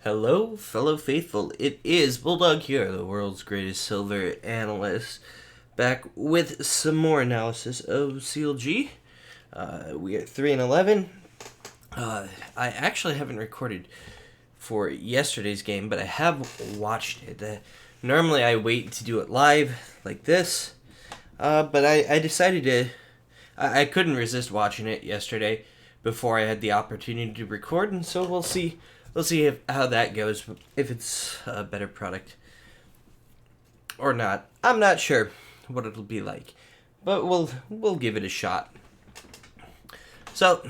Hello, fellow faithful. It is Bulldog here, the world's greatest silver analyst, back with some more analysis of CLG. We are 3-11. I actually haven't recorded for yesterday's game, but I have watched it. Normally, I wait to do it live like this, but I decided to. I couldn't resist watching it yesterday before I had the opportunity to record, and so we'll see. We'll see how that goes, if it's a better product or not. I'm not sure what it'll be like, but we'll give it a shot. So,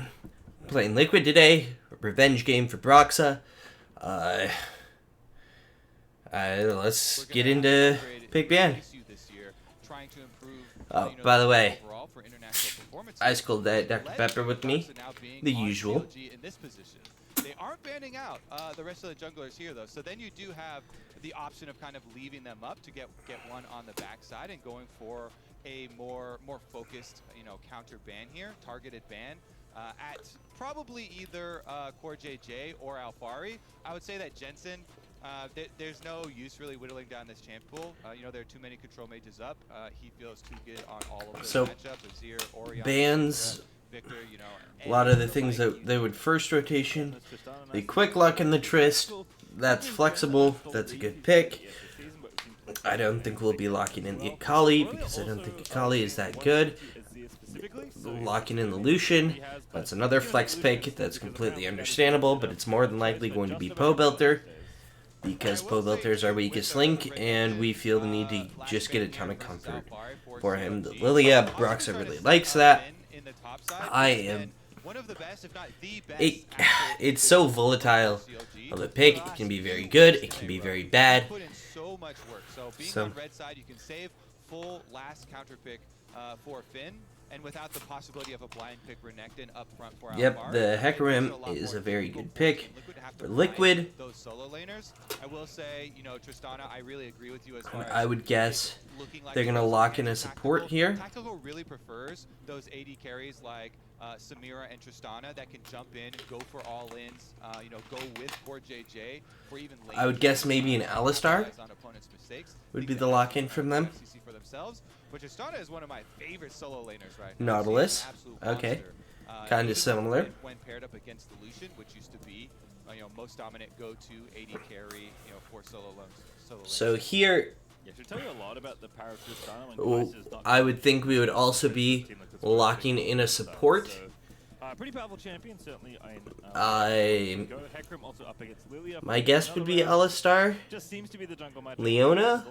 playing Liquid today, revenge game for Broxa. Let's get into Pick Ban. Oh, by the way, Ice Cold Diet Dr. Pepper with me, the usual. They aren't banning out the rest of the junglers here, though. So then you do have the option of kind of leaving them up to get one on the backside and going for a more focused, counter ban here, targeted ban at probably either Core JJ or Alfari. I would say that Jensen, there's no use really whittling down this champ pool. There are too many control mages up. He feels too good on all of those matchups. Azir, Orion, bans. Victor, a lot of the things that they would first rotation. The quick luck in the Trist, that's flexible, that's a good pick. I don't think we'll be locking in the Akali because I don't think Akali is that good. Locking in the Lucian, that's another flex pick that's completely understandable, but it's more than likely going to be Pobelter because Pobelter is our weakest link and we feel the need to just get a ton of comfort for him. The Lilia, Broxa really likes that. I am. It's so volatile of a pick. It can be very good. It can be very bad. So being on red side, you can save full last counter pick for Finn, and without the possibility of a blind pick Renekton up front for Yep, the Hecarim is a very good pick for Liquid. Those solo laners, I will say, Tristana, I really agree with you as far as I would guess they're gonna lock in a support here. Tactical really prefers those AD carries like Samira and Tristana that can jump in, go for all-ins, go with Core JJ for even late. I would guess maybe an Alistar would be the lock-in from them. But Tristana is one of my favorite solo laners right now. Nautilus, okay, kind of similar. When paired up against the Lucian, which used to be most dominant go-to AD carry, for solo laners. So here, yeah, should tell you a lot about the power of Tristana. I would think we would also be locking in a support. Pretty powerful champion, certainly. My guess would be Alistar. Just seems to be the jungle match. Leona.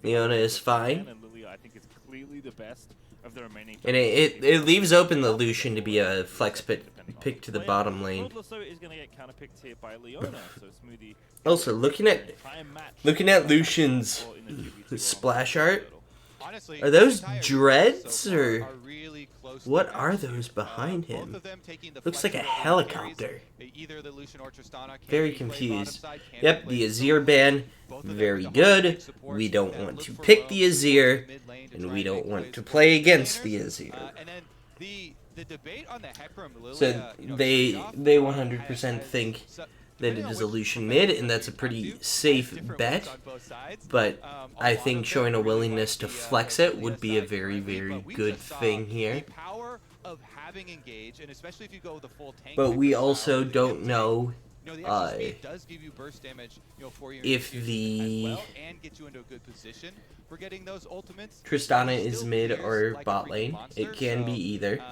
Leona is fine. And Lilia, I think, is clearly the best of the remaining. And it leaves open the Lucian to be a flex pick to the bottom lane. Also, looking at Lucian's splash art, are those dreads or what are those behind him? Looks like a helicopter. Very confused. Yep, the Azir ban, very good. We don't want to pick the Azir, and we don't want to play against the Azir. So they 100% think that it is a Lucian mid, and that's a pretty safe bet, but I think showing a willingness to flex it would be a very, very good thing here. But we also don't know if the Tristana is mid or bot lane. It can be either.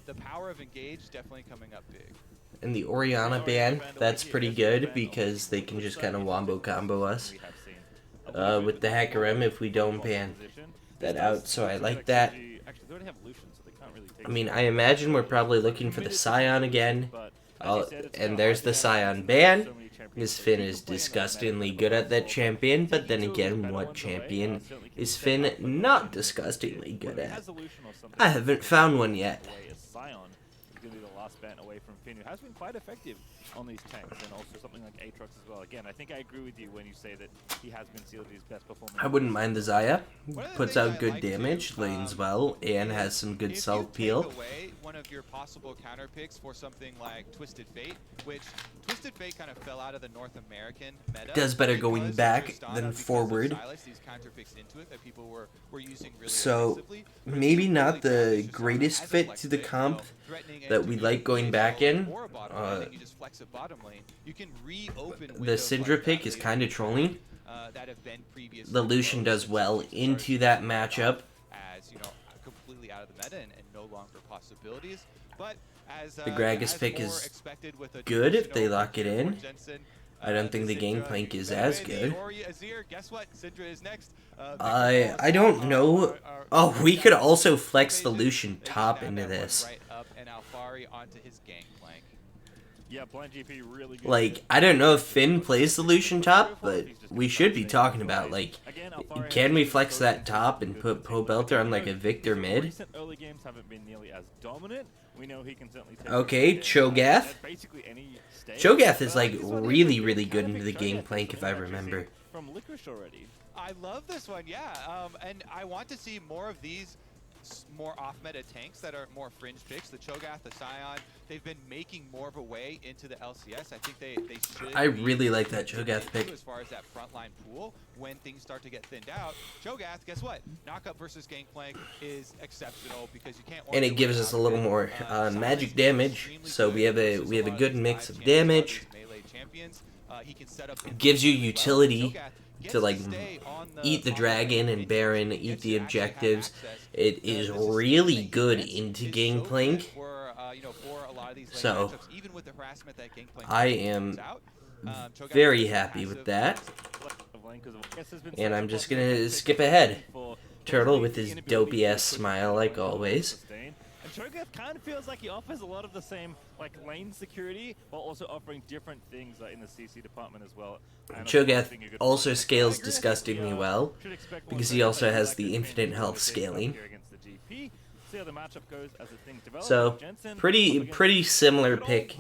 The power of engage definitely coming up big. And the Orianna ban, that's pretty good because they can just kind of wombo combo us with the Hecarim if we don't ban that out, so I like that. I mean, I imagine we're probably looking for the Scion again, and there's the Scion ban. This Finn is disgustingly good at that champion, but then again, what champion is Finn not disgustingly good at? I haven't found one yet. Away from Finn, who has been quite effective on these tanks, and also something like Aatrox as well. Again, I think I agree with you when you say that he has been CLG's best performer. I wouldn't mind the Zaya. One of the Puts things out I good like damage, too, lanes well, and is has some good if self you peel. take away one of your possible counter picks for something like Twisted Fate, which Twisted Fate kind of fell out of the North American meta. Does better going because of back Tristana, than because of forward. Sylas, these counter picks into it that people were using really So aggressively. But if maybe you not really the damage Tristana greatest as a fit flex to the pick, comp threatening it that to we be like going mid back lane in. or a bottom lane, and you just flex it bottom lane, you can reopen The windows Syndra like pick that is later kind in of the trolling. draft, that have been previously The Lucian closed, does and well since you into started that to write matchup. off as, you know, completely out of the meta and no longer possibilities. But as The Gragas as pick more is expected with a good if they traditional lock it tier four in. Jensen, I don't think the Syndra, Gangplank you is bet as away the good. Ori Azir. Guess what? Syndra is next. I don't know. Oh, we could also flex the Lucian top into this. Right up and Alfari onto his Gangplank. Yeah, blind GP really good. Like, I don't know if Finn plays the Lucian top, but we should be talking about, like, can we flex that top and put Poe Belter on, like, a Victor mid? Recent early games haven't been nearly as dominant. We know he can certainly take Okay, Cho'Gath. basically any stage. Cho'Gath is, like, This one here really, was really kind good of into the Cho'Gath Gangplank, is if I something that you've remember. seen from Licorice already. I love this one, yeah. And I want to see more of these more off-meta tanks that are more fringe picks. The Cho'Gath, the Scion, they've been making more of a way into the LCS. I think they should. I really like that be Cho'Gath pick. as far as that frontline pool when things start to get thinned out. Cho'Gath, guess what? Knockup versus Gangplank is exceptional because you can't. And it gives us a little more magic damage, so we have a good mix of damage. He can set up Gives you utility Cho'Gath to, like, eat the bottom dragon lane and Baron, eat the objectives. It is really good into Gangplank. So I am very happy with that. And I'm just gonna skip ahead. Turtle with his dopey ass smile like always. And Cho'Gath kind of feels like he offers a lot of the same like lane security while also offering different things in the CC department as well. And Cho'Gath also scales disgustingly well because he also has the infinite health scaling. So pretty similar pick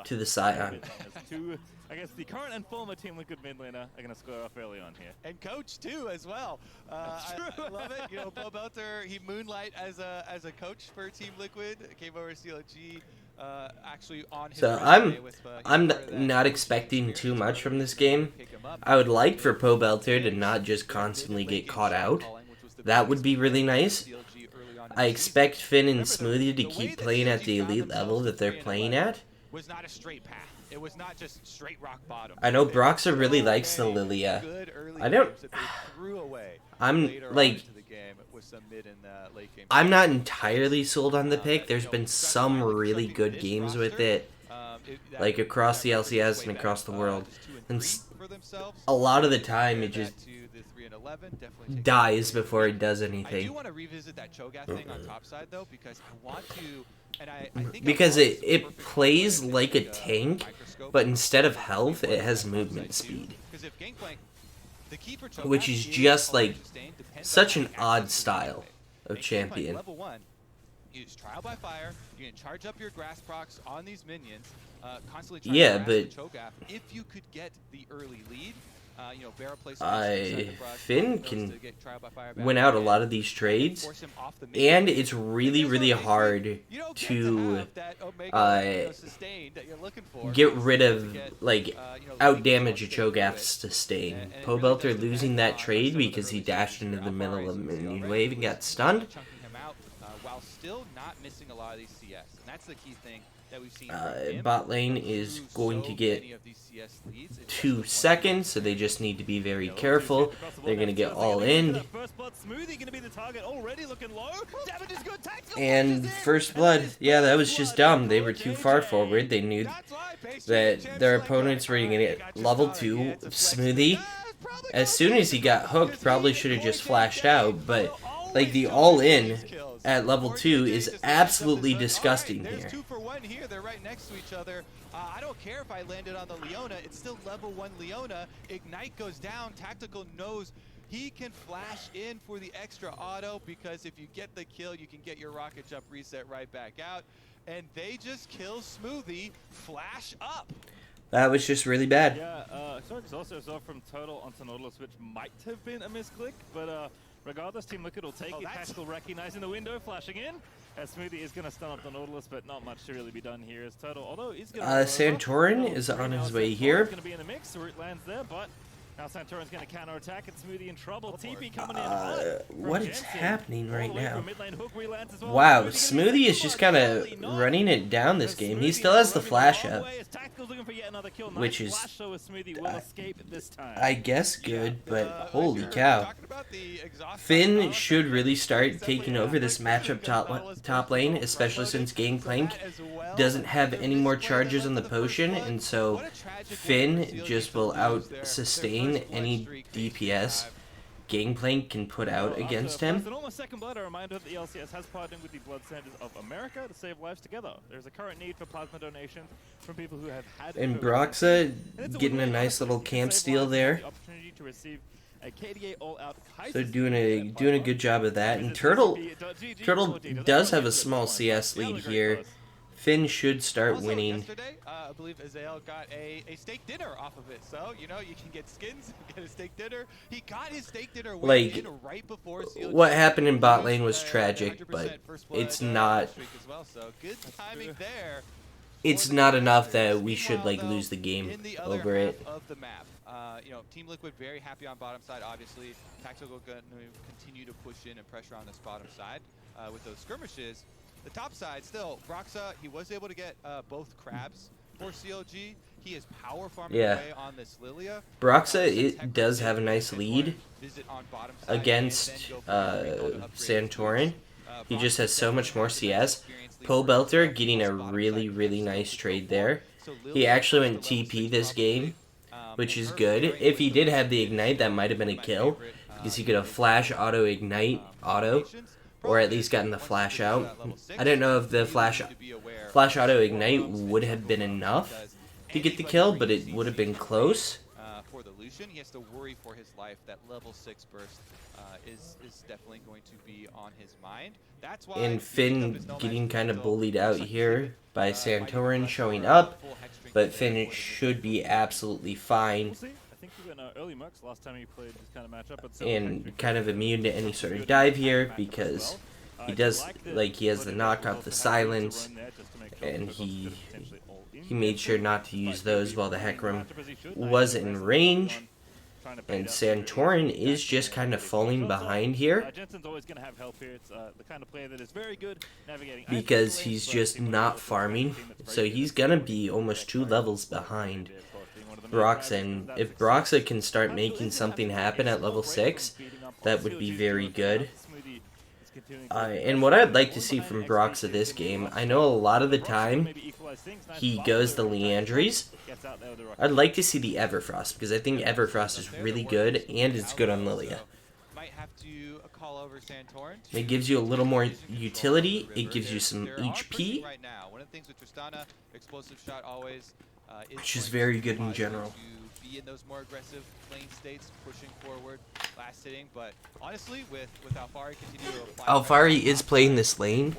to the Scion. I guess the current and former Team Liquid mid laner are going to score off early on here. And coach too as well. I love it. You know, Poe Belter, he moonlight as a coach for Team Liquid. Came over to CLG. Actually on his So I'm not expecting too much from this game. I would like for Poe Belter to not just constantly get caught out. That would be really nice. I expect Finn and Smoothie to keep playing at the elite level that they're playing at. Was not a straight path. It was not just straight rock bottom. I know Broxa really likes the Lilia. I don't. I'm like. I'm not entirely sold on the pick. There's been some really good games with it, like across the LCS and across the world. And a lot of the time it just dies before it does anything. I do want to revisit that Cho'Gath thing on top side though, because I want to, and I think because it plays like a tank, but instead of health, it has movement speed, which is just like such an odd style of champion. Level 1, you use trial by fire. You can charge up your grass procs on these minions. Constantly trying to harass the Cho'Gath. If you could get the early lead, you know, Barra plays Finn can win out a lot of these trades, and it's really hard to get rid of, like, out-damage a Cho'Gath's sustain. Poe Belter losing that trade because he dashed into the middle of a minion wave and got stunned. While still not missing a lot of these CS, and that's the key thing that we've seen. Bot lane is going to get 2 seconds, so they just need to be very careful. They're going to get all in. And first blood, yeah, that was just dumb. They were too far forward. They knew that their opponents were going to get level 2 Smoothie. As soon as he got hooked, probably should have just flashed out, but like the all-in at level 2 is absolutely disgusting here. There's 2 for 1 here. They're right next to each other. I don't care if I landed on the Leona. It's still level 1 Leona. Ignite goes down. Tactical knows he can flash in for the extra auto because if you get the kill, you can get your rocket jump reset right back out. and they just kill Smoothie. Flash up. That was just really bad. Yeah, so it's also saw from Total onto Nautilus, which might have been a misclick, but regardless, Team Liquid will take it. Tactical recognizing the window, flashing in. Smoothie is going to stun up the Nautilus, but not much to really be done here as Total, although he's going to... Santorin is on his way here. He's going to be in the mix, Root lands there, but now Santorin's going to counterattack and Smoothie in trouble. TP coming in. What is happening right now? Well. Wow, Smoothie is just kind of running it down this game. He still has the flash up, which is, I guess, good, but holy cow. Finn should really start taking over this matchup top lane, especially since Gangplank doesn't have any more charges on the potion, and so Finn just will out-sustain any DPS Gangplank can put out against him. Second blood, a reminder that the LCS has partnered with the Blood Centers of America to save lives together. There's a current need for plasma donations from people who have had... And Broxa getting a nice little camp steal there. So doing a good job of that. And Turtle does have a small CS lead here. Finn should start winning. Yesterday, I believe Azael got a steak dinner off of it. So, you know, you can get skins, get a steak dinner. He got his steak dinner like, right before CLG. What happened in bot lane was tragic, but it's not... So good timing there. It's not enough that we should, like, lose the game over it. Of the map. You know, Team Liquid very happy on bottom side, obviously. Tactical going to continue to push in and pressure on this bottom side with those skirmishes. The top side, still, Broxa, he was able to get both crabs for CLG. He is power farming away on this Lilia. Broxa, it does have a nice lead against Santorin. He just has so much more CS. Pole Belter getting a really, really nice trade there. He actually went TP this game, which is good. If he did have the Ignite, that might have been a kill, because he could have flash auto Ignite auto. Or at least gotten the flash out. I don't know if the flash auto ignite would have been enough to get the kill, but it would have been close. For the Lucian, he has to worry for his life. That level 6 burst is definitely going to be on his mind. That's why. And Finn getting kind of bullied out here by Santorin showing up, but Finn should be absolutely fine. Early Mercs last time he played this kind of matchup, but and kind of immune to any sort of dive here because he does, like, he has the knock off the silence, and he made sure not to use those while the Hecarim was in range. And Santorin is just kind of falling behind here because he's just not farming, so he's gonna be almost 2 levels behind Broxa, and if Broxa can start making something happen at level 6, that would be very good. And what I'd like to see from Broxa this game, I know a lot of the time he goes the Leandries. I'd like to see the Everfrost, because I think Everfrost is really good, and it's good on Lilia. It gives you a little more utility, it gives you some HP, which is very good in general. Be in those more aggressive lane states, pushing forward, last hitting, but honestly, with Alphari continue to apply... Alphari is playing this lane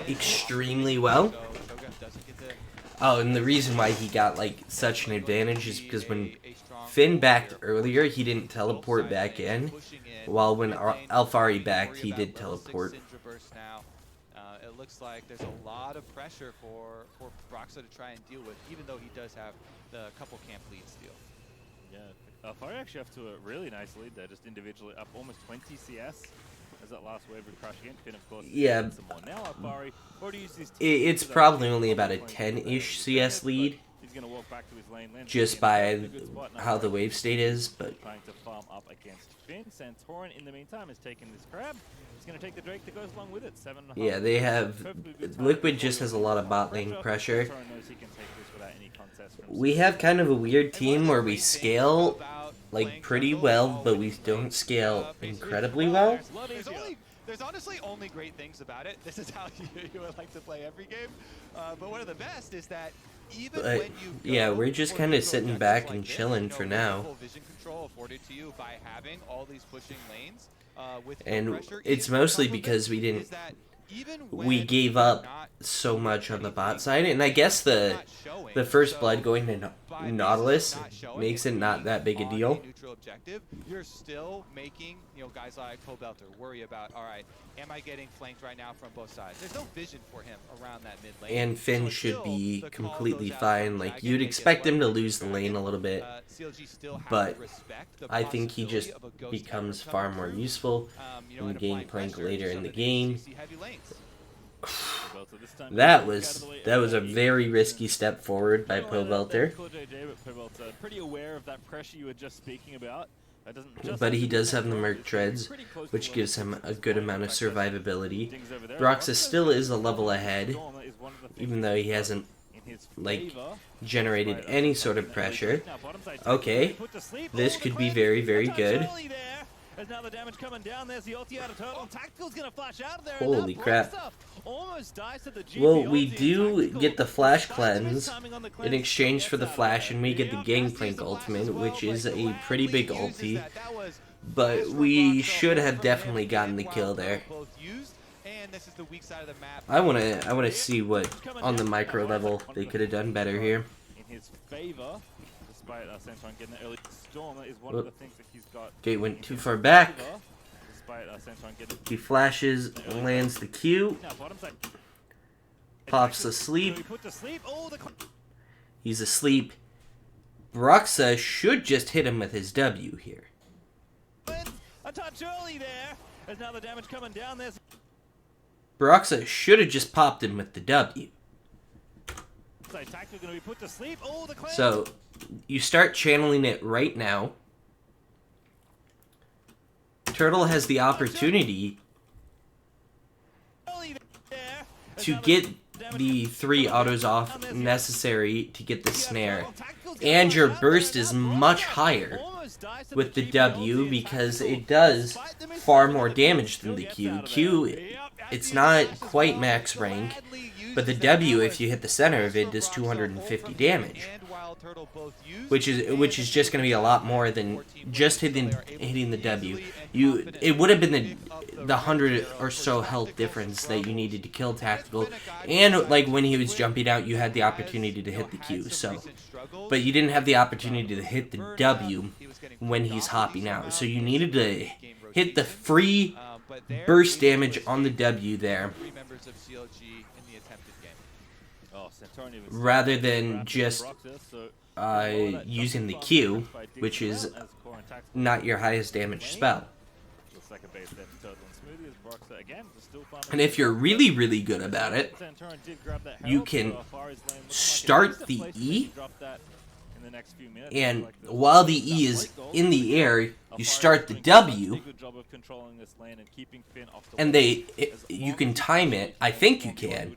extremely well. Oh, and the reason why he got, like, such an advantage is because when Finn backed earlier, he didn't teleport back in, while when Alphari backed, he did teleport. It looks like there's a lot of pressure for Broxa to try and deal with, even though he does have the couple camp lead steal. Yeah, Alphari actually up to a really nice lead there, just individually up almost 20 CS as that last wave would crash again. Finn, of course, yeah, some more. Now Alphari already used his it's probably only about a 10-ish CS lead, just by how the wave state is, but... Trying to farm up against Finn. Santorin, in the meantime, has taken this crab. He's going to take the Drake that goes along with it. 7.5. Yeah, they have... Liquid just has a lot of bot lane pressure. We have kind of a weird team where we scale, like, pretty well, but we don't scale incredibly well. There's honestly only great things about it. This is how you would like to play every game. But one of the best is that even when you yeah, we're just kind of sitting back and chilling for now. Vision control afforded to you by having all these pushing lanes, and it's mostly because we didn't we gave up so much on the bot side, and I guess the first blood going to Nautilus makes it not that big a deal. You're still making, guys like Pobelter worry about, all right, am I getting flanked right now from both sides? There's no vision for him around that mid lane. And Finn should be completely fine. Like, you'd expect him to lose the lane a little bit, but I think he just becomes far more useful in the Gangplank later in the game. That was a very risky step forward by Pobelter. Pretty aware of that pressure you were just speaking about. But he does have the Merc Treads, which gives him a good amount of survivability. Broxah still is a level ahead, even though he hasn't, like, generated any sort of pressure. Okay, this could be very, very good. As now the damage coming down, there's the ulti out of Turtle. Tactical's gonna flash out of there. Holy crap. Almost dies to the GP Well, we ulti. do get the Flash Cleanse in exchange for the Flash, and we get the Gangplank ultimate, which is a pretty big ulti. But we should have definitely gotten the kill there. I wanna see what on the micro level they could have done better here. In his favor. Despite Santorin getting an early storm, that is one of the things that he's got. Okay, went too far back. Despite Santorin getting. He flashes, lands the Q, pops asleep. He's asleep. Broxah should just hit him with his W here. A touch early there. As now the damage coming down, there's. Broxah should have just popped him with the W. So, you start channeling it right now. Turtle has the opportunity to get the 3 autos off necessary to get the snare. And your burst is much higher with the W because it does far more damage than the Q. Q, it's not quite max rank, but the W, if you hit the center of it, does 250 damage. Which is just going to be a lot more than just hitting the W. It would have been the 100 or so health difference that you needed to kill Tactical, and like when he was jumping out, you had the opportunity to hit the Q. So, but you didn't have the opportunity to hit the W when he's hopping out. So you needed to hit the free burst damage on the W there, rather than just using the Q, which is not your highest damage spell. And if you're really, really good about it, you can start the E, and while the E is in the air, you start the W, and you can time it. I think you can.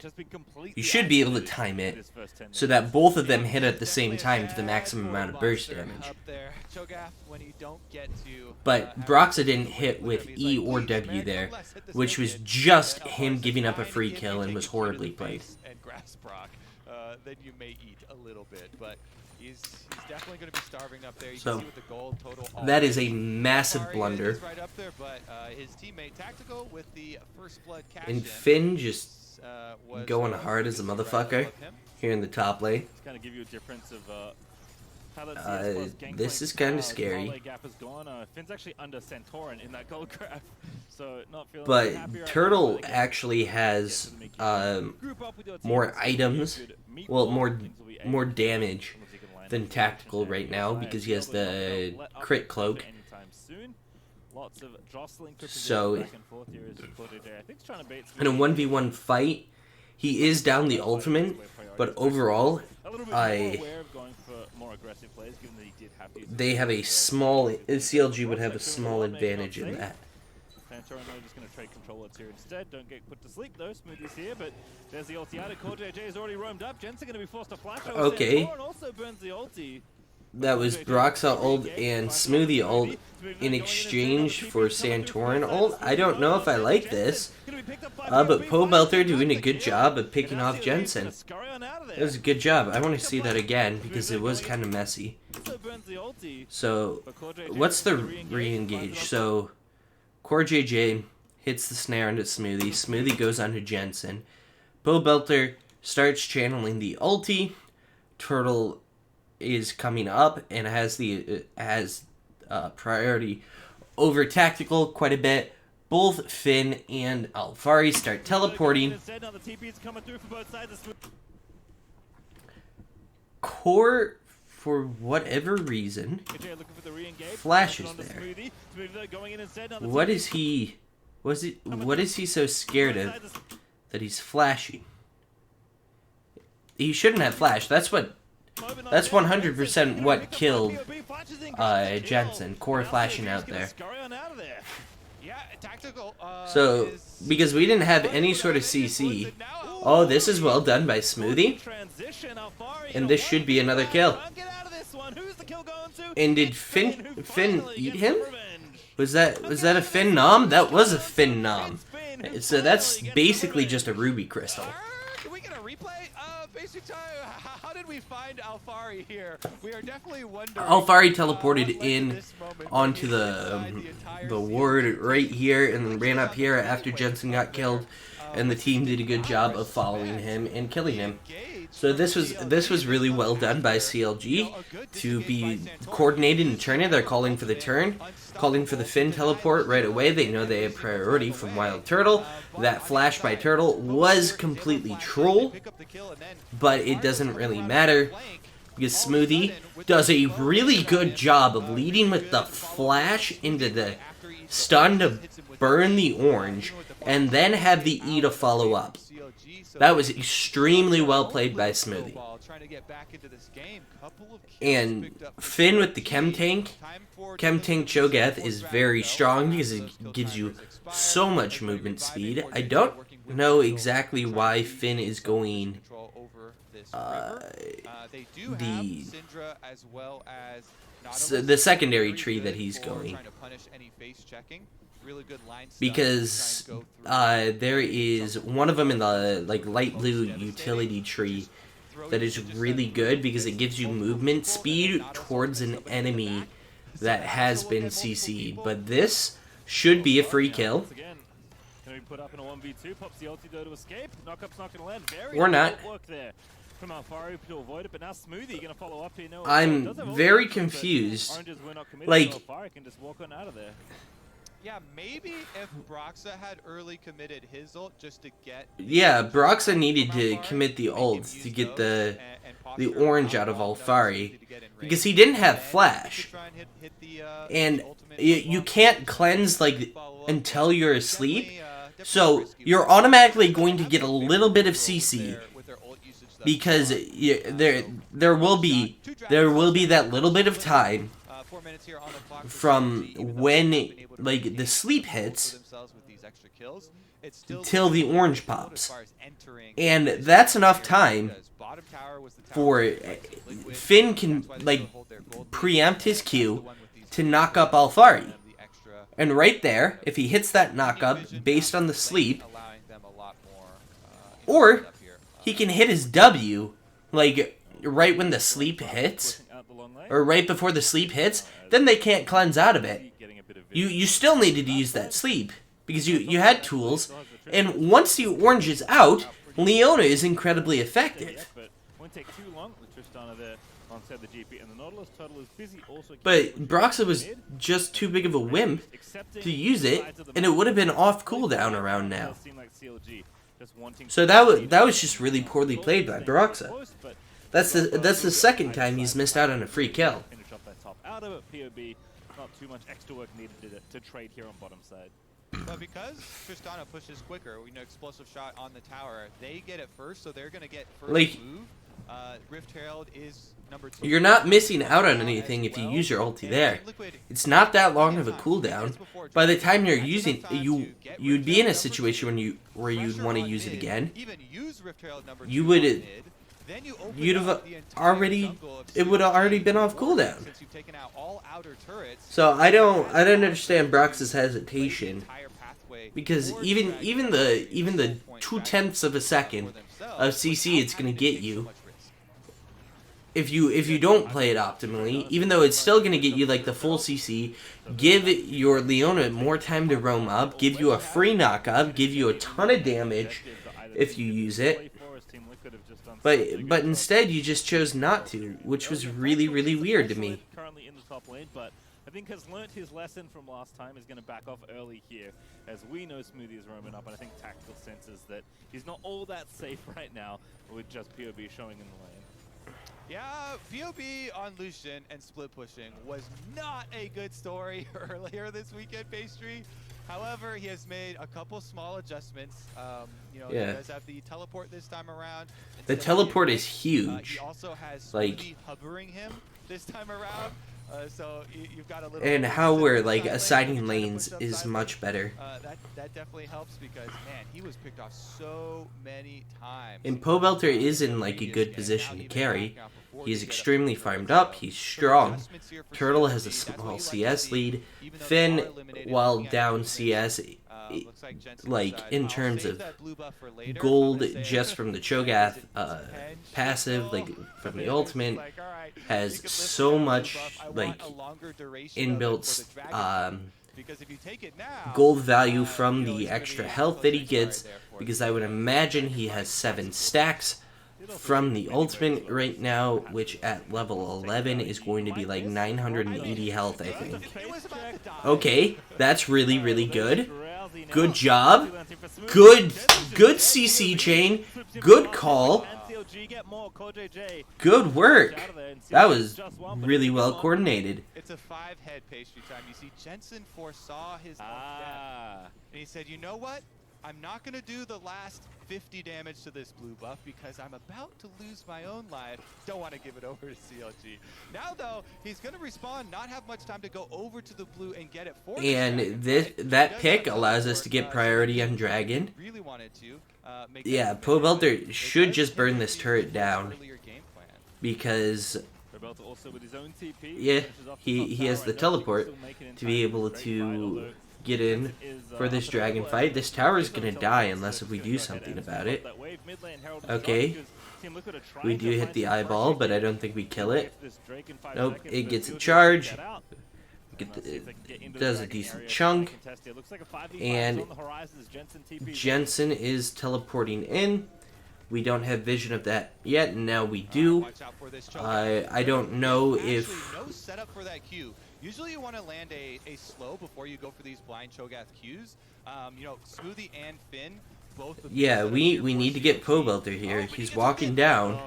You should be able to time it so that both of them hit at the same time for the maximum amount of burst damage. But Broxah didn't hit with E or W there, which was just him giving up a free kill and was horribly played. Then you may eat a little bit, but he's definitely going to be starving up there. You So can see with the gold total that is a massive blunder. Right up there, but his teammate Tactical with the first blood cash And Finn just going hard as a motherfucker here in the top lane. It's going to give you a difference of this is kind of scary. Gap is gone. Finn's actually under Santorin in that gold graph, so not feeling But happy right Turtle now. actually has more items, well, more damage than Tactical right now because he has the crit cloak. So in a 1v1 fight, he is down the ultimate, but overall, they have a small, CLG would have a small advantage in that. Santorin just going to trade controllers here instead. Don't get put to sleep though. Smoothie's here, but there's the ulti out. CLG has already roamed up. Jensen going to be forced to flash over. Okay. Santorin also burns the ulti. That was Broxah ult and Smoothie ult in exchange for Santorin ult. I don't know if I like this, but Pobelter doing a good job of picking off Jensen. It was a good job. I want to see that again because it was kind of messy. So, what's the re-engage? So, Core JJ hits the snare into Smoothie. Smoothie goes onto Jensen. Bo Belter starts channeling the ulti. Turtle is coming up and has priority over Tactical quite a bit. Both Finn and Alfari start teleporting. Core, for whatever reason, flashes there. What is he? What is he so scared of that he's flashing? He shouldn't have flashed. That's 100% what killed Jensen. Core flashing out there. So, because we didn't have any sort of CC. Oh, this is well done by Smoothie. And this should be another kill. And did Finn eat him? Was that a Finn nom? That was a Finn nom. So that's basically just a ruby crystal. Can we get a replay? Basic time. How did we find Alfari here? We are definitely wondering. Alfari teleported in onto the ward right here and then ran up here after Jensen got killed, and the team did a good job of following him and killing him. So this was really well done by CLG to be coordinated and turning. They're calling for the turn, calling for the Finn teleport right away. They know they have priority from Wild Turtle. That flash by Turtle was completely troll, but it doesn't really matter because Smoothie does a really good job of leading with the flash into the stun to burn the orange and then have the E to follow up. That was extremely well played by Smoothie. And Finn with the Chem Tank Cho'Gath is very strong because it gives you so much movement speed. I don't know exactly why Finn is going the secondary tree that he's going. Because there is one of them in the light blue utility tree that is really good because it gives you movement speed towards an enemy that has been CC'd. But this should be a free kill. Or not. I'm very confused. Yeah, maybe if Broxa had early committed his ult just to get... Yeah, Broxa needed to commit the ult to get the orange out of Alfari. Because he didn't have flash. And you can't cleanse until you're asleep. So you're automatically going to get a little bit of CC. Because there will be that little bit of time from when the sleep hits till the orange pops, and that's enough time for Finn can preempt his Q to knock up Alfari, and right there, if he hits that knock up based on the sleep, or he can hit his W right when the sleep hits, or right before the sleep hits, then they can't cleanse out of it. You still needed to use that sleep, because you had tools, and once the orange is out, Leona is incredibly effective. But Broxa was just too big of a wimp to use it, and it would have been off cooldown around now. So that was just really poorly played by Broxa. That's the second time he's missed out on a free kill. Not too much extra work needed to trade here on bottom side. But because Tristana pushes quicker, explosive shot on the tower, they get it first, so they're gonna get first move. Rift Herald is number 2. You're not missing out on anything if you use your ulti there. It's not that long of a cooldown. By the time you're using you'd be in a situation where you'd want to use it again. You would it would have already been off cooldown. So I don't understand Brox's hesitation, because even the 0.2 of a second of CC it's gonna get you if you don't play it optimally, even though it's still gonna get you like the full CC, give your Leona more time to roam up, give you a free knock up, give you a ton of damage if you use it. But instead you just chose not to, which was really weird to me. Currently in the top lane, but I think has learnt his lesson from last time. Is going to back off early here, as we know Smoothie is roaming up, and I think Tactical senses that he's not all that safe right now with just POB showing in the lane. Yeah, POB on Lucian and split pushing was not a good story earlier this weekend, Pastry. However, he has made a couple small adjustments. You know, he does have the teleport this time around. The teleport is huge. He also has like hovering him this time around. So you've got a little. And how we're like assigning lanes is much better. That definitely helps because man, he was picked off so many times. And Pobelter is in like a good position to carry. He's extremely farmed up. He's strong. Turtle has a small CS lead. Finn, while down CS, like in terms of gold just from the Cho'Gath passive, like from the ultimate, has so much like inbuilt gold value from the extra health that he gets, because I would imagine he has 7 stacks from the ultimate right now, which at level 11 is going to be like 980 health, I think. Okay, that's really good. Good job. Good CC chain. Good call. Good work. That was really well coordinated. It's a 5-head Pastry time. You see, Jensen foresaw his own death, and he said, "You know what? I'm not going to do the last 50 damage to this blue buff because I'm about to lose my own life. Don't want to give it over to CLG." Now, though, he's going to respawn, not have much time to go over to the blue and get it for and that pick allows us to get priority on Dragon. Really wanted to, yeah, Pobelter should just burn this turret down, because yeah, he has the teleport to be able to get in for this dragon fight. This tower is gonna die unless if we do something about it. Okay, we do hit the eyeball, but I don't think we kill it. Nope, it gets a charge. Does a decent chunk, and Jensen is teleporting in. We don't have vision of that yet, and now we do. I don't know if... No setup for that Q. Usually you want to land a slow before you go for these blind Cho'Gath Qs. You know, Smoothie and Finn, both of yeah, we need to get Pobelter here. He's walking down.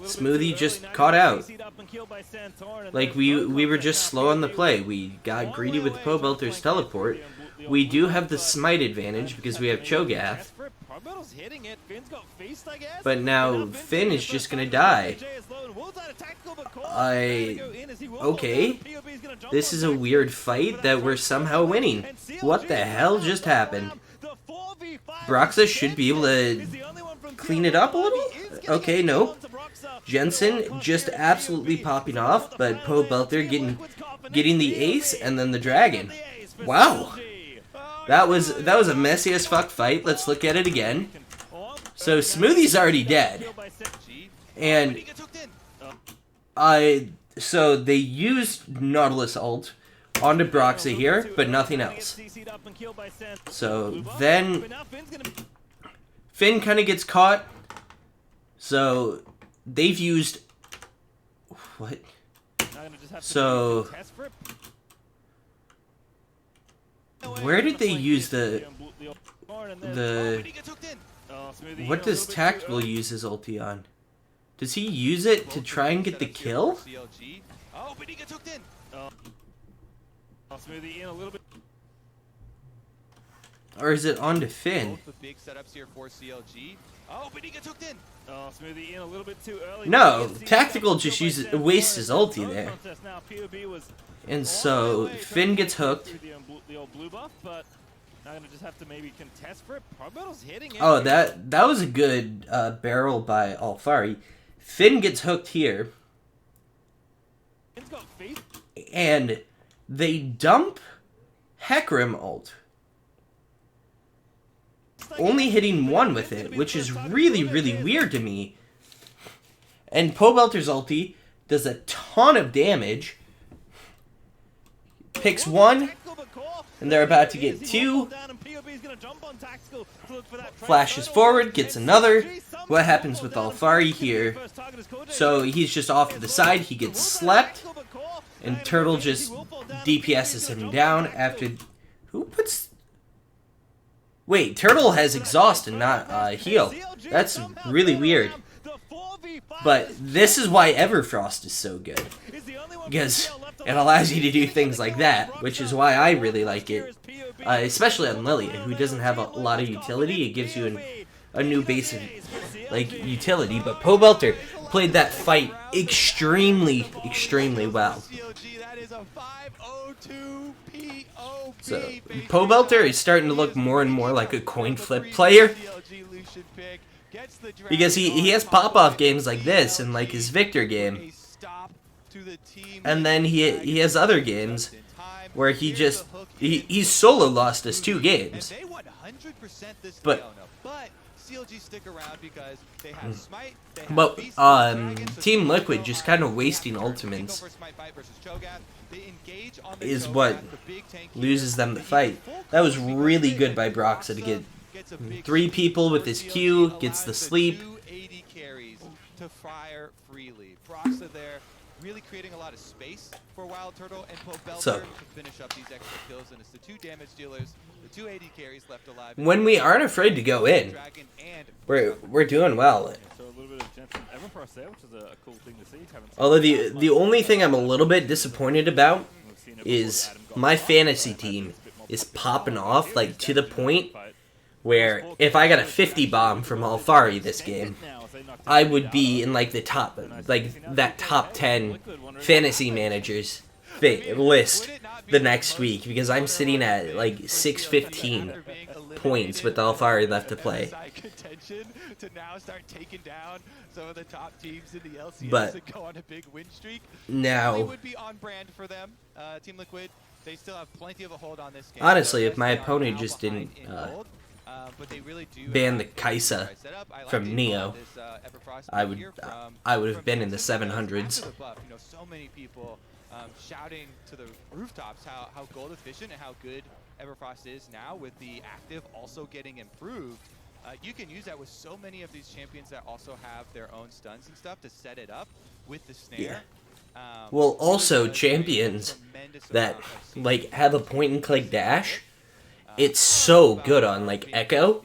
Smoothie just caught out. Like, we were just slow on the play. We got greedy with Pobelter's teleport. We do have the smite advantage because we have Cho'Gath. But now Finn is just gonna die. Okay. This is a weird fight that we're somehow winning. What the hell just happened? Broxa should be able to clean it up a little? Okay, no. Jensen just absolutely popping off, but Pobelter getting the ace and then the dragon. Wow. That was a messy as fuck fight. Let's look at it again. So Smoothie's already dead. And so they used Nautilus ult onto Broxa here, but nothing else. So then Finn kind of gets caught. So they've used what? So where did they use the what does Tactical use his ulti on? Does he use it to try and get the kill? Or is it on to Finn? No, Tactical just wastes his ulti there. And so Finn gets hooked. Oh, that was a good barrel by Alfari. Finn gets hooked here. And they dump Hecarim ult. Only hitting 1 with it, which is really weird to me. And Pobelter's ulti does a ton of damage. Picks one, and they're about to get two. Flashes forward, gets another. What happens with Alfari here? So he's just off to the side. He gets slept, and Turtle just DPSs him down after. Who puts? Wait, Turtle has exhaust and not heal. That's really weird. But this is why Everfrost is so good, because it allows you to do things like that, which is why I really like it. Especially on Lilia, who doesn't have a lot of utility. It gives you a new base of utility. But Pobelter played that fight extremely well. So Pobelter is starting to look more and more like a coin flip player, because he has pop-off games like this and like his Victor game, and then he has other games where he's solo lost us 2 games. But Team Liquid just kind of wasting ultimates is what loses them the fight. That was really good by Broxa to get 3 people with his Q, gets the sleep. To fire freely. Broxa there really creating a lot of space for Wild Turtle and Pobelter to finish up these extra kills, and it's the 2 damage dealers, the 2 AD carries left alive. When we aren't afraid to go in, we're doing well. So a little bit of Jensen Everfrost there, which is a cool thing to see. Although the only thing I'm a little bit disappointed about is my fantasy team is popping off, like, to the point where if I got a 50 bomb from Alfari this game, I would be in like the top, like that top 10 fantasy managers list the next week, because I'm sitting at like 615 points with Alfari left to play. But now, honestly, if my opponent just didn't ban the Kaisa from Neo, I would have been in the 700s. So many people shouting to the rooftops how gold efficient and how good Everfrost is now with the active also getting improved. You can use that with so many of these champions that also have their own stuns and stuff to set it up with the snare. Yeah. Well, also champions that like have a point and click dash. It's so good on like Echo,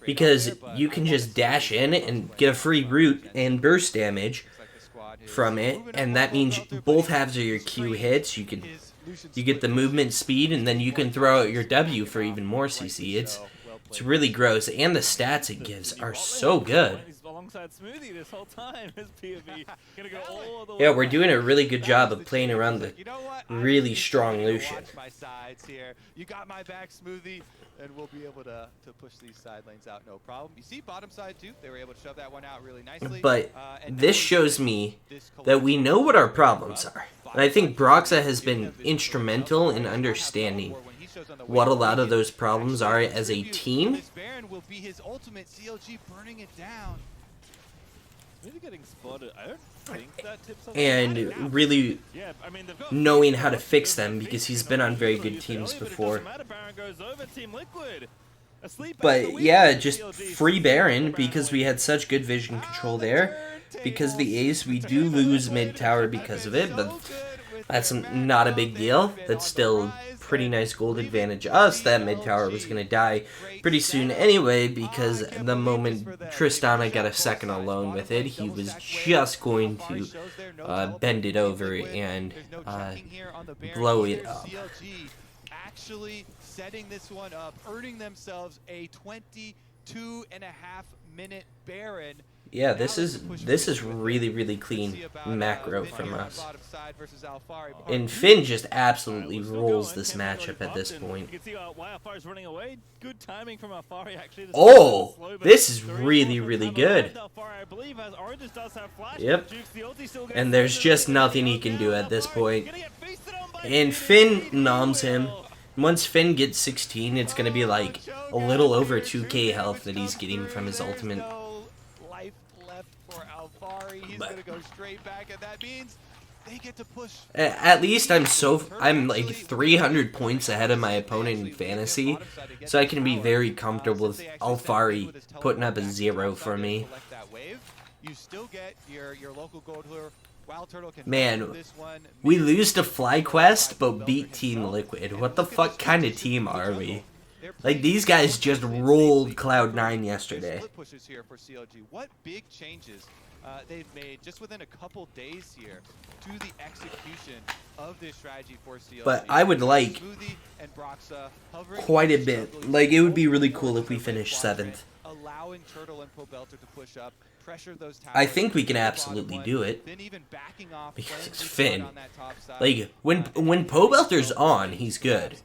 because you can just dash in and get a free root and burst damage from it, and that means both halves of your Q hits. You get the movement speed, and then you can throw out your W for even more CC. It's really gross, and the stats it gives are so good. Yeah, we're doing a really good job of playing around the really strong Lucian. You got my back, Smoothie, and we'll be able to push these side lanes out, no problem. You see bottom side too, they were able to shove that one out really nicely. But this shows me that we know what our problems are. And I think Broxa has been instrumental in understanding what a lot of those problems are as a team. And really knowing how to fix them, because he's been on very good teams before. But yeah, just free Baron, because we had such good vision control there. Because the Ace, we do lose mid tower because of it, but that's not a big deal. That's still pretty nice gold advantage us. That mid tower was going to die pretty soon anyway, because the moment Tristana got a second alone with it, he was just going to bend it over and blow it up. Actually setting this one up, earning themselves a 22.5-minute Baron. Yeah, this is really clean macro from us. And Finn just absolutely rolls this matchup at this point. Oh, this is really good. Yep. And there's just nothing he can do at this point. And Finn noms him. Once Finn gets 16, it's going to be like a little over 2k health that he's getting from his ultimate. he's But gonna go straight back, and that means they get to push. at least I'm like 300 points ahead of my opponent in fantasy, so I can be very comfortable with Alfari putting up a 0 for me. You still get your local gold lure. Wild Turtle can Man, we lose to FlyQuest, but beat Team Liquid. What the fuck kind of team are we? Like, these guys just rolled Cloud9 yesterday. Pushes here for CLG. What big changes they've made just within a couple days here to the execution of this strategy for CLG. But I would like quite a bit. Like, it would be really cool if we finished 7th. Allowing Turtle and Pobelter to push up, pressure those towers. I think we can absolutely do it. Because Finn, like, when Pobelter's on, he's good.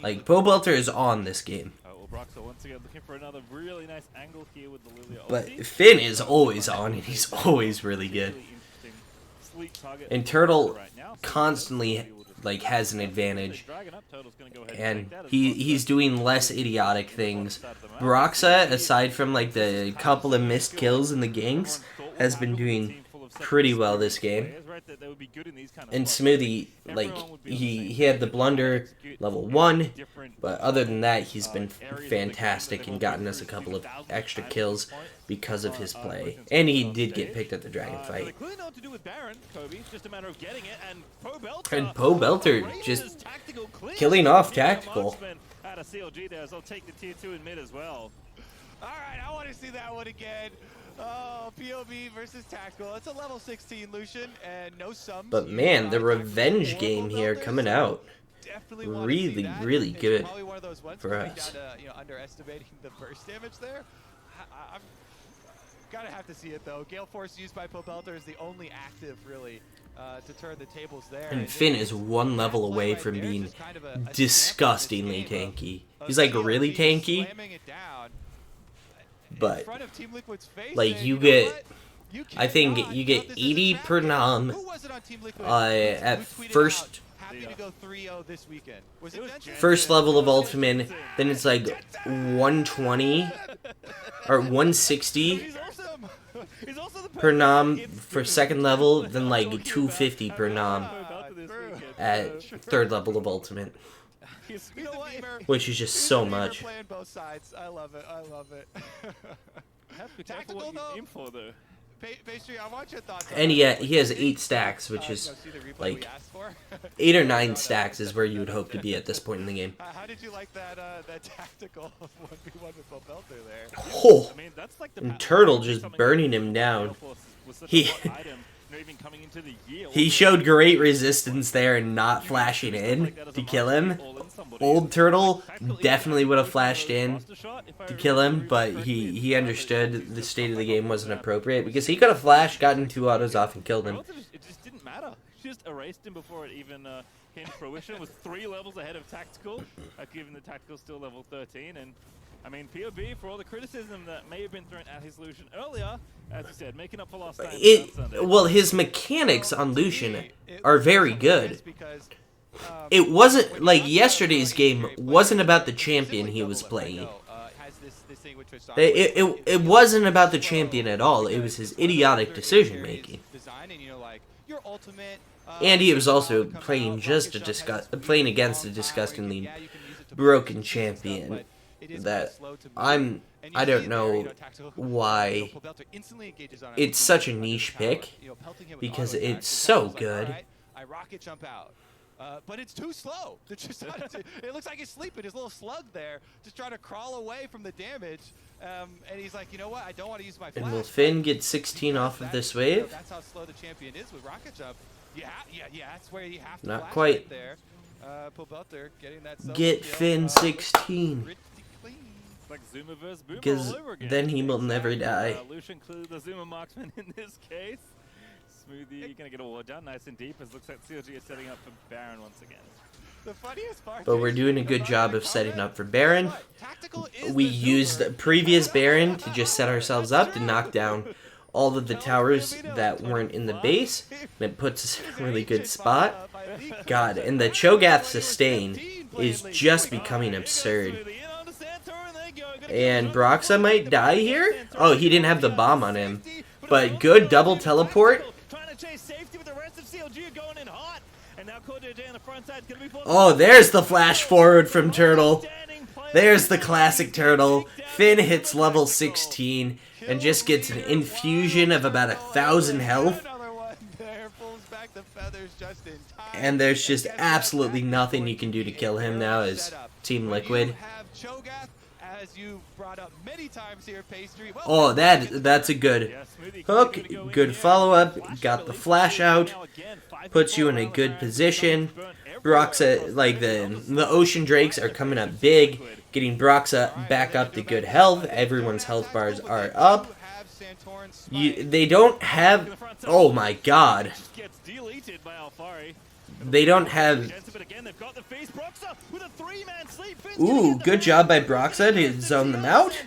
Like, Pobelter is on this game. Once again looking for another really nice angle here with the Lilia But Finn is always on, and he's always really good. And Turtle constantly, like, has an advantage. And he's doing less idiotic things. Broxa, aside from, like, the couple of missed kills in the ganks, has been doing pretty well this game. And Smoothie, like, he had the blunder level 1, but other than that, he's been fantastic and gotten us a couple of extra kills because of his play. And he did get picked at the Dragon fight. And Pobelter just killing off Tactical. Alright, I want to see that one again. Oh, POV versus Tactical. It's a level 16 Lucian and no sums. But man, the revenge game here coming out. Really, really good for us. Underestimating the burst damage there. I'm gotta have to see it though. Gale Force used by Pobelter is the only active really to turn the tables there. And Finn is one level away from being disgustingly tanky. He's like really tanky. But like you get, I think you get 80 per nom at first level of Ultimate, then it's like 120 or 160 per nom for second level, then like 250 per nom at 3rd level of Ultimate. Which is just so much. I love it. I love it. Tactical though. Pastry, I want your thoughts. And he has 8 stacks, which is like 8 or 9 stacks is where you would hope to be at this point in the game. How did you like that tactical 1v1 with Pobelter there? Oh, and Turtle just burning him down. He showed great resistance there and not flashing in to kill him. Old Turtle definitely would have flashed in to kill him, but he understood the state of the game wasn't appropriate because he could have flashed, gotten 2 autos off, and killed him. It just didn't matter. She just erased him before it even came to fruition. Was 3 levels ahead of Tactical, given the Tactical still level 13. And I mean, POB, for all the criticism that may have been thrown at his Lucian earlier, as you said, making up for lost time. Well, his mechanics on Lucian are very good. It wasn't, like, yesterday's game wasn't about the champion he was playing. It wasn't about the champion at all. It was his idiotic decision-making. And he was also playing against a disgustingly broken champion. That I don't know why it's such a niche pick, because it's so good. I rocket jump out. But it's too slow. It looks like he's sleeping. His little slug there, just trying to crawl away from the damage. And he's like, you know what? I don't want to use my flash. And will Finn get 16 off of this wave? That's how slow the champion is with rocket jump. Yeah. That's where you have to. Not quite. Right there. Pobelter getting that. Get Finn 16. Like Zoomerverse Boomer Because all over again. then he will never die. Lucian clearly the Zoomer marksman in this case. Smoothie gonna get a ward down nice and deep, as looks like CLG is setting up for Baron once again. The funniest part, but we're doing a good job of setting up for Baron. We used the previous Baron to just set ourselves up to knock down all of the towers that weren't in the base, and it puts us in a really good spot. God, and the Cho'Gath sustain is just becoming absurd. And Broxa might die here? Oh, he didn't have the bomb on him. But good double teleport. Trying to chase safety with the rest of CLG going in hot. And now CodeJ on the front side is going to be forced. Oh, there's the flash forward from Turtle. There's the classic Turtle. Finn hits level 16 and just gets an infusion of about 1,000 health. And there's just absolutely nothing you can do to kill him now as Team Liquid. Oh, that's a good hook. Good follow-up. Got the flash out. Puts you in a good position. Broxa, like the Ocean Drakes are coming up big. Getting Broxa back up to good health. Everyone's health bars are up. They don't have... Oh my god. They don't have... Ooh, good job by Broxa to zone them out.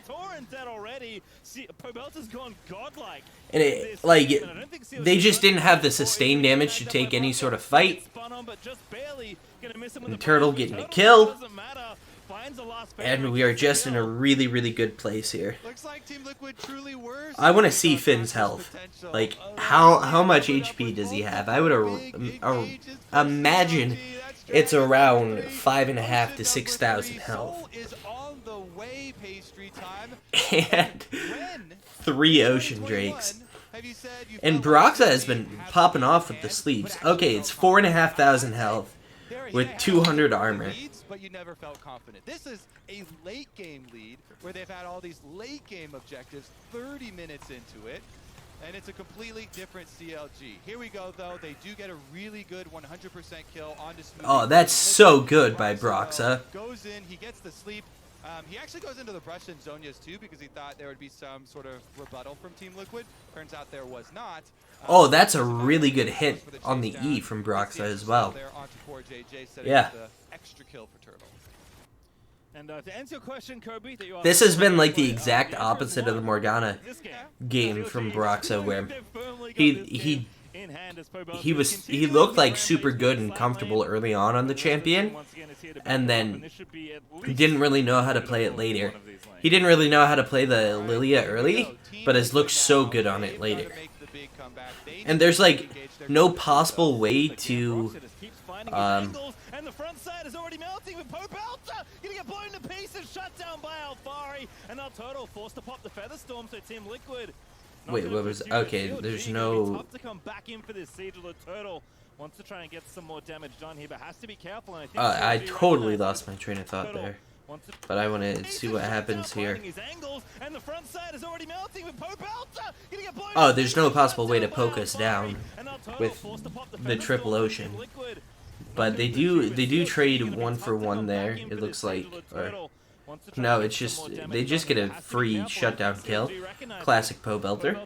And it, like, they just didn't have the sustained damage to take any sort of fight. And Turtle getting a kill. And we are just in a really, really good place here. I want to see Finn's health. Like, how much HP does he have? I would imagine it's around 5,500 to 6,000 health. And 3 Ocean Drakes. And Broxa has been popping off with the sleeps. Okay, it's 4,500 health with 200 armor. But you never felt confident. This is a late game lead where they've had all these late game objectives 30 minutes into it, and it's a completely different CLG. Here we go, though. They do get a really good 100% kill on Smoothie. Oh, that's so good by Broxa. Goes in, he gets the sleep. He actually goes into the brush and Zonia's too because he thought there would be some sort of rebuttal from Team Liquid. Turns out there was not. Oh, that's a really good hit on the E from Broxa as well. Yeah. Extra kill for Turtle. And to answer your question, Kirby, that you This has been like the exact opposite of the Morgana game from Broxa, where he looked like super good and comfortable early on the champion, and then he didn't really know how to play it later. He didn't really know how to play the Lilia early, but has looked so good on it later. And there's like no possible way to and the front side is already melting with Pobelta gonna get blown to pieces, shut down by Alfari, and now Turtle forced to pop the Featherstorm, so Team Liquid. Wait, what was... Okay, there's no... Tough to come back in for this siege of the Turtle. Wants to try and get some more damage done here, but has to be careful. And I totally lost my train of thought there. But I want to see what happens here. Oh, there's no possible way to poke us down with the triple ocean. But they do trade 1-for-1 there, it looks like. Or, no, it's just, they just get a free shutdown kill. Classic Pobelter.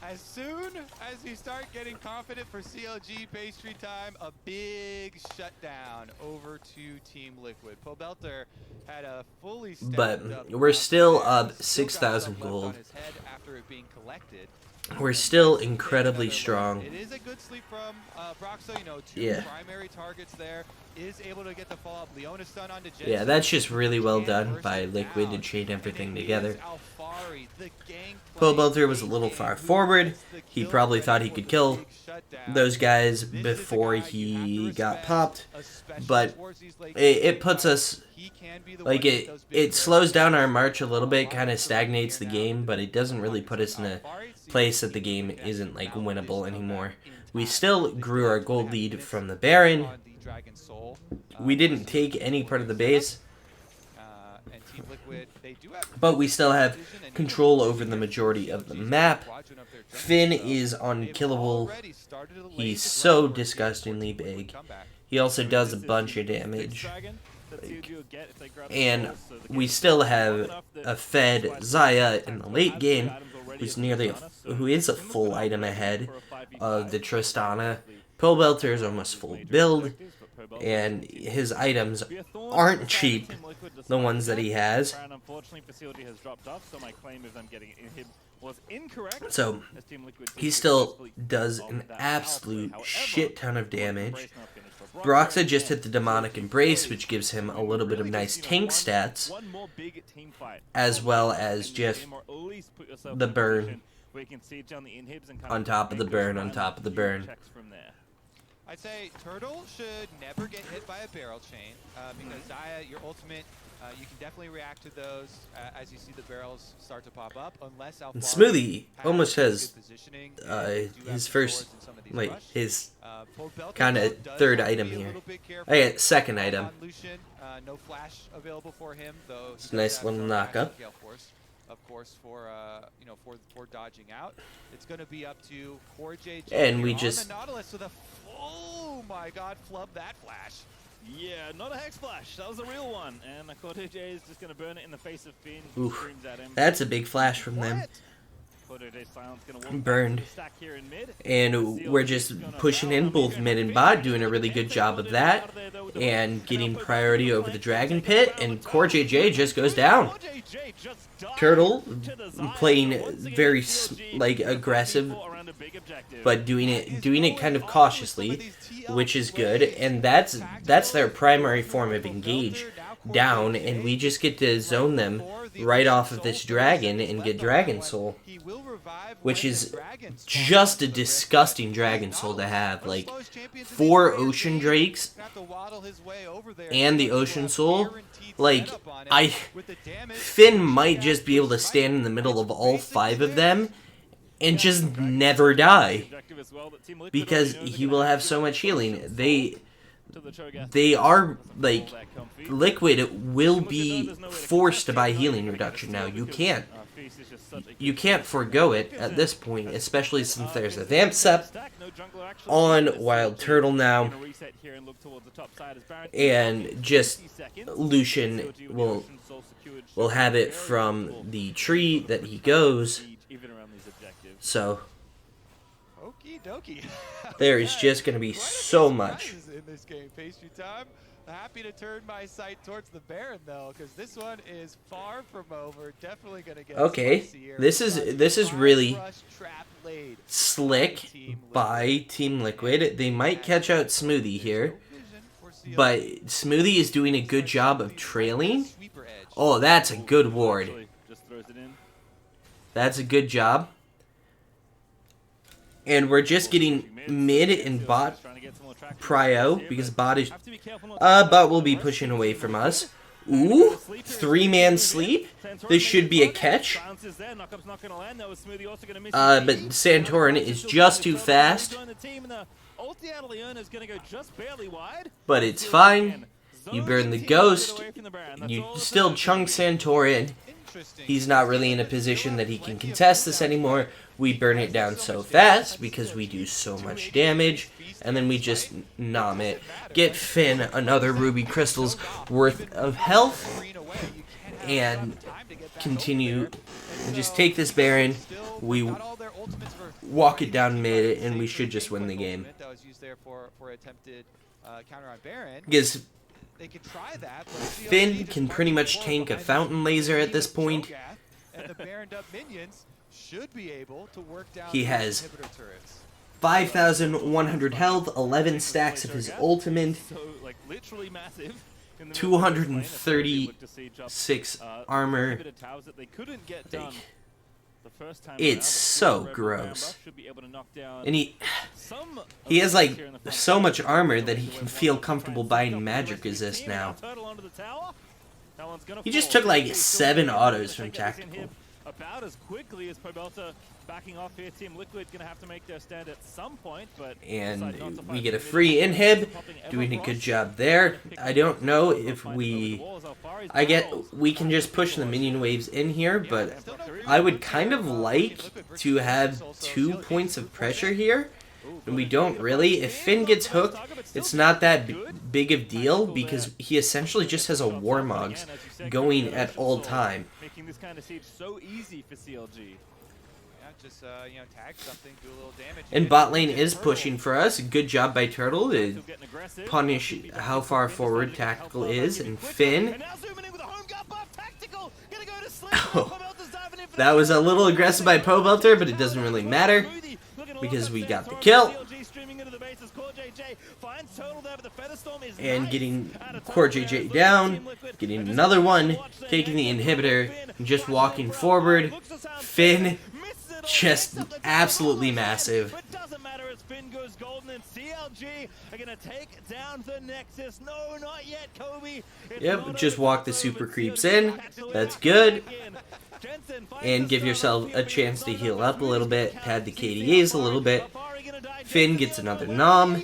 As soon as you start getting confident for CLG pastry time, a big shutdown over to Team Liquid. Pobelter had a fully but we're still up 6,000 gold. After it being collected. We're still incredibly strong. It is a good sleep from Broxa, you know, 2 primary targets there. Is able to get the follow-up. Leona's stun onto Jen. Yeah, that's just really well done by Liquid to chain everything together. Pobelter was a little far forward. He probably thought he could kill those guys before he got popped. But it puts us... Like, it slows down our march a little bit, kind of stagnates the game, but it doesn't really put us in a place that the game isn't, like, winnable anymore. We still grew our gold lead from the Baron. We didn't take any part of the base, but we still have control over the majority of the map. Finn is unkillable. He's so disgustingly big. He also does a bunch of damage. And we still have a fed Xayah in the late game, who is a full item ahead of the Tristana. Pobelter is almost full build, and his items aren't cheap, the ones that he has. So he still does an absolute shit ton of damage. Broxa just hit the Demonic Embrace, which gives him a little bit of nice tank stats, as well as just the burn on top of the burn on top of the burn. I'd say Turtle should never get hit by a barrel chain because Zaya, your ultimate, you can definitely react to those as you see the barrels start to pop up. Unless Smoothie almost has his first, like his kind of third item here. Okay, second item. No flash available for him, though. It's a nice little knockup. Of course, for you know, for dodging out, it's going to be up to Core JJ. And we just. Nautilus with a, oh my God, flub that flash. Yeah, not a hex flash. That was a real one. And Core JJ is just going to burn it in the face of Finn. Oof, that's a big flash from them. Burned. And we're just pushing in both mid and bot, doing a really good job of that, and getting priority over the Dragon Pit, and Core JJ just goes down. Turtle playing very like aggressive, but doing it kind of cautiously, which is good, and that's their primary form of engage down, and we just get to zone them right off of this dragon and get Dragon Soul, which is just a disgusting Dragon Soul to have. Like 4 Ocean Drakes and the Ocean Soul. Like Finn might just be able to stand in the middle of all 5 of them and just never die because he will have so much healing. They are, like, Liquid will be forced to buy healing reduction now. You can't forgo it at this point, especially since there's a Vamp Sep on Wild Turtle now, and just Lucian will have it from the tree that he goes. So there is just going to be so much. In this game, pastry time. Happy to turn my sight towards the Baron though, because this one is far from over. Definitely going to get okay. This is really slick by Team Liquid. They might catch out Smoothie here, but Smoothie is doing a good job of trailing. Oh, that's a good ward. That's a good job. And we're just getting mid and bot prio because bot will be pushing away from us. Ooh, 3-man sleep. This should be a catch. But Santorin is just too fast. But it's fine. You burn the ghost. You still chunk Santorin. He's not really in a position that he can contest this anymore. We burn it down so fast because we do so much damage, and then we just nom it. Get Finn another Ruby Crystal's worth of health, and continue. And just take this Baron. We walk it down mid, and we should just win the game. Because Finn can pretty much tank a Fountain Laser at this point. He has 5,100 health, 11 stacks of his ultimate, 236 armor. It's so gross. And he has like so much armor that he can feel comfortable buying magic resist now. He just took like 7 autos from Tactical. About as quickly as Pobelta backing off here. Team Liquid gonna have to make their stand at some point, but and we get a free inhib, doing a good job there. I don't know if we can just push the minion waves in here, but I would kind of like to have 2 points of pressure here. And we don't really. If Finn gets hooked, it's not that big of deal because he essentially just has a Warmogs going at all time. Making this kind of siege so easy for CLG. Just tag something, do a little damage. And bot lane is pushing for us. Good job by Turtle to punish how far forward Tactical is, and Finn. Oh, that was a little aggressive by Pobelter, but it doesn't really matter because we got the kill. and getting Core JJ down, getting another one, taking the inhibitor, and just walking forward. Finn, just absolutely massive. But doesn't matter as Finn goes golden and CLG are gonna take down the Nexus. No, not yet, Kobe. Yep, just walk the super creeps in. That's good. And give yourself a chance to heal up a little bit, pad the KDAs a little bit. Finn gets another nom.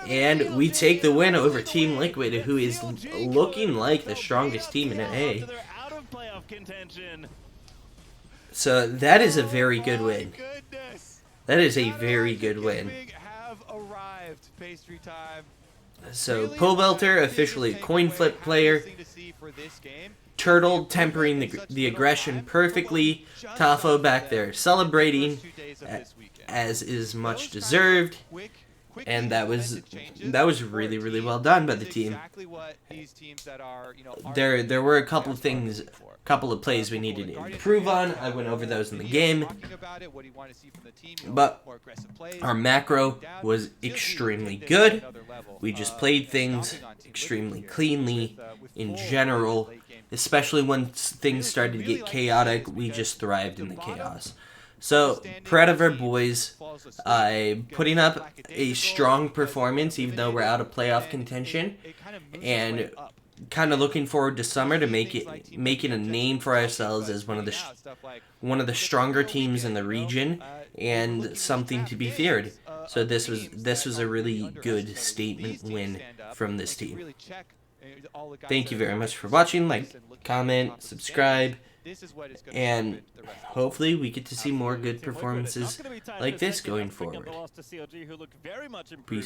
And we take the win over Team Liquid, who is looking like the strongest team in NA. So that is a very good win. That is a very good win. So Pobelter, officially a coin flip player. Turtle tempering the aggression perfectly. Tafo back there celebrating, as is much deserved. And that was really, really well done by the team. There were a couple of things, couple of plays we needed to improve on. I went over those in the game. But our macro was extremely good. We just played things extremely cleanly in general. Especially when things started to get chaotic, we just thrived in the chaos. So, proud of our boys, putting up a strong performance even though we're out of playoff contention, and kind of looking forward to summer to making a name for ourselves as one of the stronger teams in the region and something to be feared. So this was a really good statement win from this team. Thank you very much for watching. Like, comment, subscribe. And hopefully we get to see more good performances like this going forward. Peace.